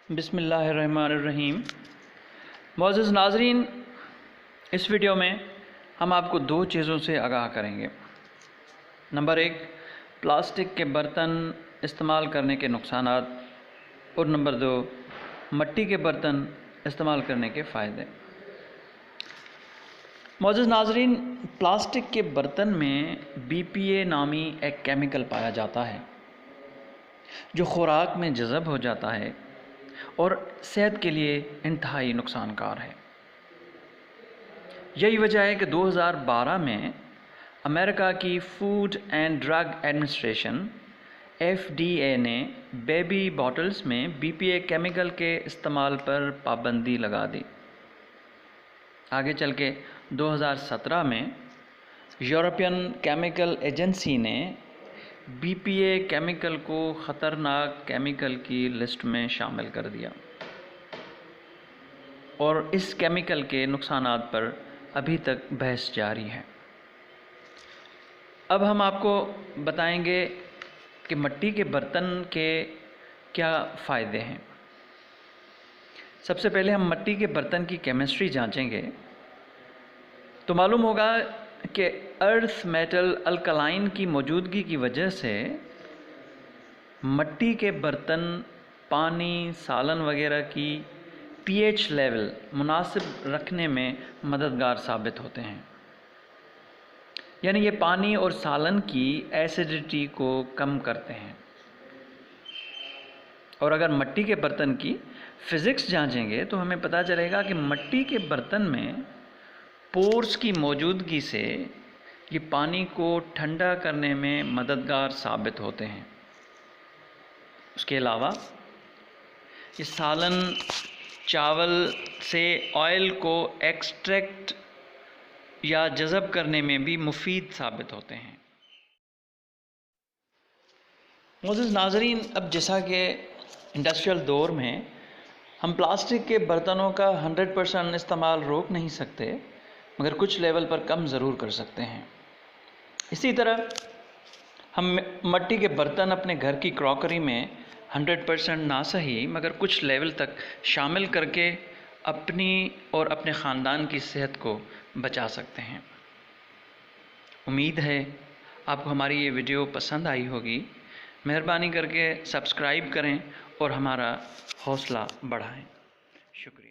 बिस्मिल्लाहिर्रहमानिर्रहीम। मुअज़्ज़िज़ नाज़रीन, इस वीडियो में हम आपको दो चीज़ों से आगाह करेंगे। नंबर एक, प्लास्टिक के बर्तन इस्तेमाल करने के नुकसानात, और नंबर दो, मिट्टी के बर्तन इस्तेमाल करने के फ़ायदे। मुअज़्ज़िज़ नाज़रीन, प्लास्टिक के बर्तन में BPA नामी एक केमिकल पाया जाता है जो ख़ुराक में जज़ब हो जाता है और सेहत के लिए इंतहाई नुकसानकार है। यही वजह है कि 2012 में अमेरिका की food and drug administration FDA ने बेबी बॉटल्स में BPA केमिकल के इस्तेमाल पर पाबंदी लगा दी। आगे चल के 2017 में यूरोपियन केमिकल एजेंसी ने BPA केमिकल को ख़तरनाक केमिकल की लिस्ट में शामिल कर दिया और इस केमिकल के नुकसानात पर अभी तक बहस जारी है। अब हम आपको बताएंगे कि मिट्टी के बर्तन के क्या फ़ायदे हैं। सबसे पहले हम मिट्टी के बर्तन की केमिस्ट्री जांचेंगे तो मालूम होगा कि अर्थ मेटल अल्कलाइन की मौजूदगी की वजह से मिट्टी के बर्तन पानी, सालन वगैरह की pH लेवल मुनासिब रखने में मददगार साबित होते हैं। यानी ये पानी और सालन की एसिडिटी को कम करते हैं। और अगर मिट्टी के बर्तन की फ़िज़िक्स जांचेंगे तो हमें पता चलेगा कि मिट्टी के बर्तन में पोर्स की मौजूदगी से ये पानी को ठंडा करने में मददगार साबित होते हैं। उसके अलावा ये सालन, चावल से ऑयल को एक्सट्रैक्ट या जज़ब करने में भी मुफीद साबित होते हैं। मुअज़्ज़िज़ नाज़रीन, अब जैसा कि इंडस्ट्रियल दौर में हम प्लास्टिक के बर्तनों का 100% इस्तेमाल रोक नहीं सकते, मगर कुछ लेवल पर कम ज़रूर कर सकते हैं। इसी तरह हम मिट्टी के बर्तन अपने घर की क्रॉकरी में 100% ना सही मगर कुछ लेवल तक शामिल करके अपनी और अपने ख़ानदान की सेहत को बचा सकते हैं। उम्मीद है आपको हमारी ये वीडियो पसंद आई होगी। मेहरबानी करके सब्सक्राइब करें और हमारा हौसला बढ़ाएं। शुक्रिया।